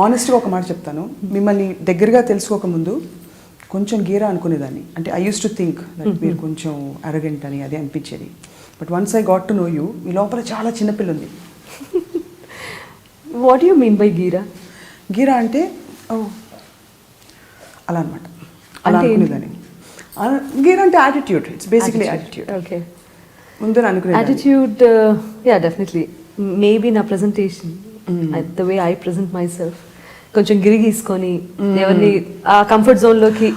ఆనెస్ట్గా ఒక మాట చెప్తాను, మిమ్మల్ని దగ్గరగా తెలుసుకోకముందు కొంచెం గీరా అనుకునేదాన్ని. అంటే I used to think that మీరు కొంచెం అరగెంట్ అని అదే అనిపించేది. But once I got to know you, మీ లోపల చాలా చిన్నపిల్ల ఉంది. వాట్ యు మీన్ బై గీరా? గీరా అంటే అలా అనమాట, అలా అనుకునేదాన్ని. గీరా అంటే attitude, it's basically attitude. Okay, ముందు అనుకునే యాటిట్యూడ్, యా డెఫినెట్లీ. మేబీ నా presentation, the way I present myself, కొంచెం గిరి గీసుకొని ఎవరిని ఆ కంఫర్ట్ జోన్లోకి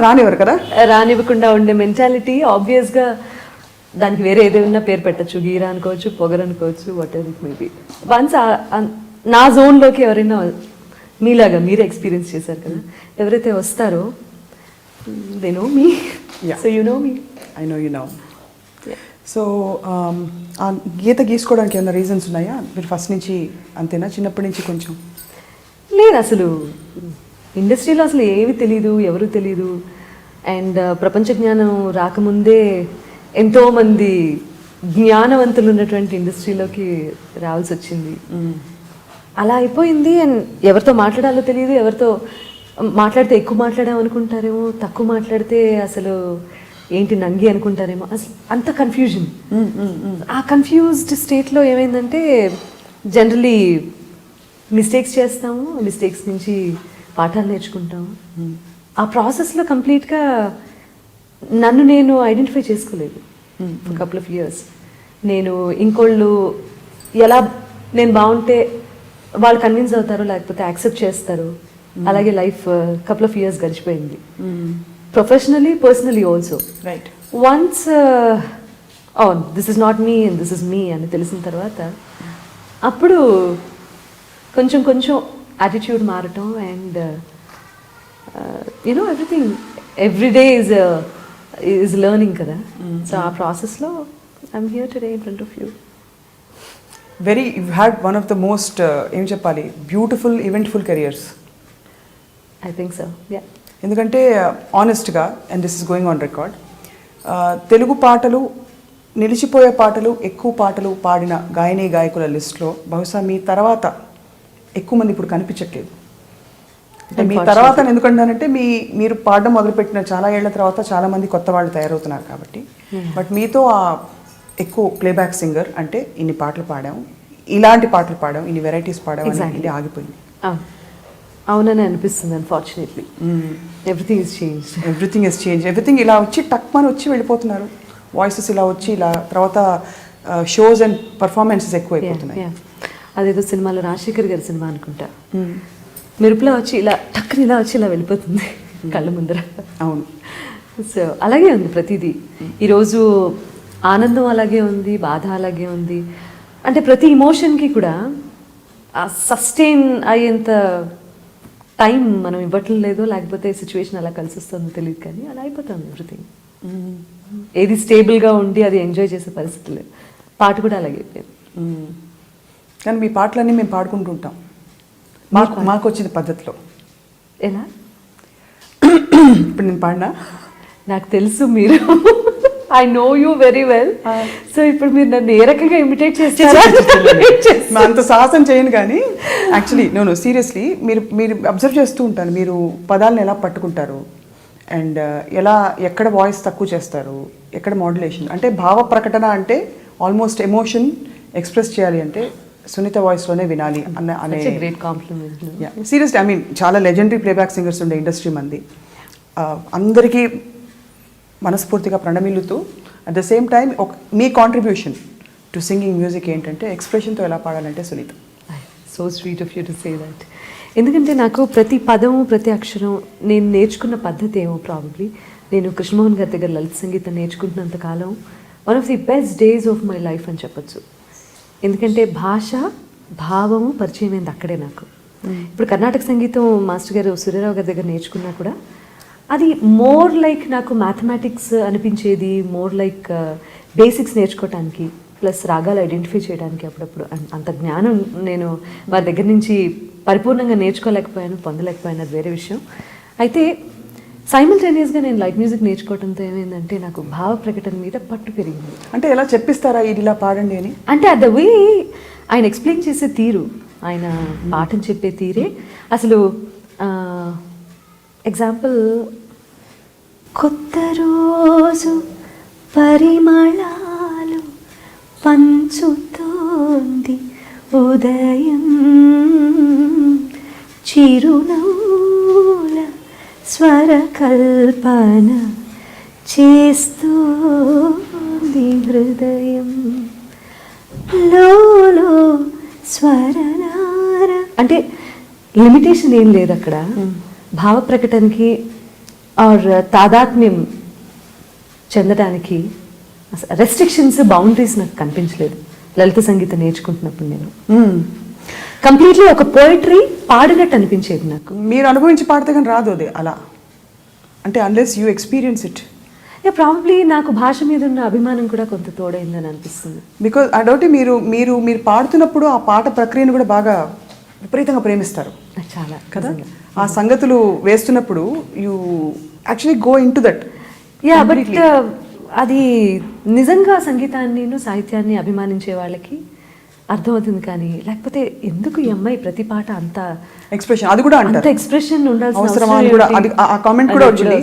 రానివ్వరు కదా, రానివ్వకుండా ఉండే మెంటాలిటీ. ఆబ్వియస్గా దానికి వేరే ఏదైనా పేరు పెట్టచ్చు, గీరా అనుకోవచ్చు, పొగరు అనుకోవచ్చు, what ever it maybe. Once నా జోన్లోకి ఎవరైనా మీలాగా మీరే ఎక్స్పీరియన్స్ చేశారు కదా, ఎవరైతే వస్తారో they know me, so you know me, I know you know. So ఆ గీత గీసుకోవడానికి ఏమైనా రీజన్స్ ఉన్నాయా? మీరు ఫస్ట్ నుంచి అంతేనా, చిన్నప్పటి నుంచి కొంచెం? లేదు, అసలు ఇండస్ట్రీలో అసలు ఏవి తెలీదు, ఎవరు తెలీదు. అండ్ ప్రపంచ జ్ఞానం రాకముందే ఎంతోమంది జ్ఞానవంతులు ఉన్నటువంటి ఇండస్ట్రీలోకి రావాల్సి వచ్చింది. అలా అయిపోయింది. అండ్ ఎవరితో మాట్లాడాలో తెలియదు, ఎవరితో మాట్లాడితే ఎక్కువ మాట్లాడాం అనుకుంటారేమో, తక్కువ మాట్లాడితే అసలు ఏంటి నంగి అనుకుంటారేమో, అసలు అంత కన్ఫ్యూజన్. ఆ కన్ఫ్యూజ్డ్ స్టేట్లో ఏమైందంటే జనరలీ మిస్టేక్స్ చేస్తాము, మిస్టేక్స్ నుంచి పాఠాలు నేర్చుకుంటాము. ఆ ప్రాసెస్లో కంప్లీట్గా నన్ను నేను ఐడెంటిఫై చేసుకోలేదు కపుల్ ఆఫ్ ఇయర్స్. నేను ఇంకోళ్ళు ఎలా నేను బాగుంటే వాళ్ళు కన్విన్స్ అవుతారో లేకపోతే యాక్సెప్ట్ చేస్తారు, అలాగే లైఫ్ కపుల్ ఆఫ్ ఇయర్స్ గడిచిపోయింది. Professionally, personally also. Right. Once this is not me and this is me అని తెలిసిన తర్వాత అప్పుడు కొంచెం కొంచెం యాటిట్యూడ్ మారటం. And you know everything every day is learning కదా. సో ఆ ప్రాసెస్లో I'm here today in front of you. You had one of the most ఏం చెప్పాలి, beautiful eventful careers. I think so, yeah. ఎందుకంటే ఆనెస్ట్గా, and this is going on record, Telugu పాటలు, నిలిచిపోయే పాటలు, ఎక్కువ పాటలు పాడిన గాయని గాయకుల లిస్ట్లో బహుశా మీ తర్వాత ఎక్కువ మంది ఇప్పుడు కనిపించట్లేదు. అంటే మీ తర్వాత ఎందుకంటానంటే మీరు పాడడం మొదలుపెట్టిన చాలా ఏళ్ల తర్వాత చాలామంది కొత్త వాళ్ళు తయారవుతున్నారు కాబట్టి. బట్ మీతో ఆ ఎక్కువ ప్లేబ్యాక్ సింగర్ అంటే ఇన్ని పాటలు పాడాం, ఇలాంటి పాటలు పాడాం, ఇన్ని వెరైటీస్ పాడాం అని ఆగిపోయింది. అవునని అనిపిస్తుంది. Unfortunately everything is change. Everything ఇలా వచ్చి టక్మని వచ్చి వెళ్ళిపోతున్నారు. వాయిసెస్ ఇలా వచ్చి ఇలా తర్వాత షోస్ అండ్ పర్ఫార్మెన్సెస్ ఎక్కువ అయిపోతున్నాయి. అదేదో సినిమాలో రాజశేఖర్ గారి సినిమా అనుకుంటా, మెరుపులా వచ్చి ఇలా టక్కుని ఇలా వచ్చి ఇలా వెళ్ళిపోతుంది కళ్ళ ముందర. అవును. సో అలాగే ఉంది ప్రతిదీ. ఈరోజు ఆనందం అలాగే ఉంది, బాధ అలాగే ఉంది. అంటే ప్రతి ఇమోషన్కి కూడా సస్టైన్ అయ్యేంత టైం మనం ఇవ్వట్లేదు లేదో, లేకపోతే సిచ్యువేషన్ అలా కలిసి వస్తుందో తెలియదు, కానీ అలా అయిపోతుంది ఎవ్రీథింగ్. ఏది స్టేబుల్గా ఉండి అది ఎంజాయ్ చేసే పరిస్థితులు. పాట కూడా అలాగే అయిపోయింది. కానీ మీ పాటలన్నీ మేము పాడుకుంటూ ఉంటాం మాకు వచ్చిన పద్ధతిలో. ఎలా? ఇప్పుడు నేను పాడినా నాకు తెలుసు, మీరు I know you very well. So ఇప్పుడు మీరు నన్ను ఏ రకంగా ఇమిటేట్ చేస్తారా? అంత సాహసం చేయను, కానీ యాక్చువల్లీ నో సీరియస్లీ మీరు అబ్జర్వ్ చేస్తూ ఉంటాను, మీరు పదాలను ఎలా పట్టుకుంటారు అండ్ ఎలా ఎక్కడ వాయిస్ తక్కువ చేస్తారు, ఎక్కడ మాడ్యులేషన్. అంటే భావ ప్రకటన అంటే ఆల్మోస్ట్ ఎమోషన్ ఎక్స్ప్రెస్ చేయాలి అంటే సునీత వాయిస్లోనే వినాలి అనే great compliment. Seriously I mean చాలా లెజెండరీ ప్లేబ్యాక్ సింగర్స్ ఉండే ఇండస్ట్రీ మంది. అందరికీ మనస్ఫూర్తిగా ప్రణమిల్లుతూ అట్ ద సేమ్ టైం మీ కాంట్రిబ్యూషన్ టు సింగింగ్ మ్యూజిక్ ఏంటంటే ఎక్స్ప్రెషన్తో ఎలా పాడాలంటే Sunitha. So sweet of you to say that. ఎందుకంటే నాకు ప్రతి పదము ప్రతి అక్షరం నేను నేర్చుకున్న పద్ధతి ఏమో ప్రాబబ్లీ నేను కృష్ణమోహన్ గారి దగ్గర లలిత సంగీతం నేర్చుకుంటున్నంత కాలం one of the best days of my life అని చెప్పచ్చు. ఎందుకంటే భాష భావము పరిచయం అయింది అక్కడే నాకు. ఇప్పుడు కర్ణాటక సంగీతం మాస్టర్ గారు సూర్యరావు గారి దగ్గర నేర్చుకున్నా కూడా అది మోర్ లైక్ నాకు మ్యాథమెటిక్స్ అనిపించేది, మోర్ లైక్ బేసిక్స్ నేర్చుకోవటానికి ప్లస్ రాగాలు ఐడెంటిఫై చేయడానికి. అప్పుడప్పుడు అంత జ్ఞానం నేను వారి దగ్గర నుంచి పరిపూర్ణంగా నేర్చుకోలేకపోయాను, పొందలేకపోయాను, అది వేరే విషయం. అయితే సైమల్టేనియస్గా నేను లైట్ మ్యూజిక్ నేర్చుకోవడంతో ఏమైందంటే నాకు భావ ప్రకటన మీద పట్టు పెరిగింది. అంటే ఎలా చెప్పిస్తారా ఇది ఇలా పాడండి అని? అంటే ద వే ఆయన ఎక్స్ప్లెయిన్ చేసే తీరు, ఆయన పాఠం చెప్పే తీరే అసలు ఎగ్జాంపుల్ కొత్త రోజు పరిమళాలు పంచుతోంది ఉదయం చిరునవ్వుల స్వరకల్పన చేస్తోంది హృదయం లోలో స్వరనార అంటే లిమిటేషన్ ఏం లేదు అక్కడ భావ ప్రకటనకి ఆర్ తాదాత్మ్యం చెందడానికి రెస్ట్రిక్షన్స్ బౌండరీస్ నాకు కనిపించలేదు లలిత సంగీతం నేర్చుకుంటున్నప్పుడు నేను కంప్లీట్లీ ఒక పోయిటరీ పాడినట్టు అనిపించేది నాకు. మీరు అనుభవించి పాడితే కానీ రాదు అది అలా, అంటే unless you experience it. Probably నాకు భాష మీద ఉన్న అభిమానం కూడా కొంత తోడైందని అనిపిస్తుంది. బికాజ్ ఐ డౌట్ మీరు మీరు మీరు పాడుతున్నప్పుడు ఆ పాట ప్రక్రియను కూడా బాగా విపరీతంగా ప్రేమిస్తారు నాకు చాలా కదా. ఆ సంగతులు వేస్తున్నప్పుడు you actually go in to that. Yeah but అది నిజంగా సంగీతాన్ని సాహిత్యాన్ని అభిమానించే వాళ్ళకి అర్థమవుతుంది, కానీ లేకపోతే ఎందుకు ఈ అమ్మాయి ప్రతి పాట అంత ఎక్స్ప్రెషన్ అది కూడా అంటారు, అంత ఎక్స్ప్రెషన్ ఉండాల్సిన అవసరమా అని కూడా అది ఆ కామెంట్ కూడా వచ్చింది.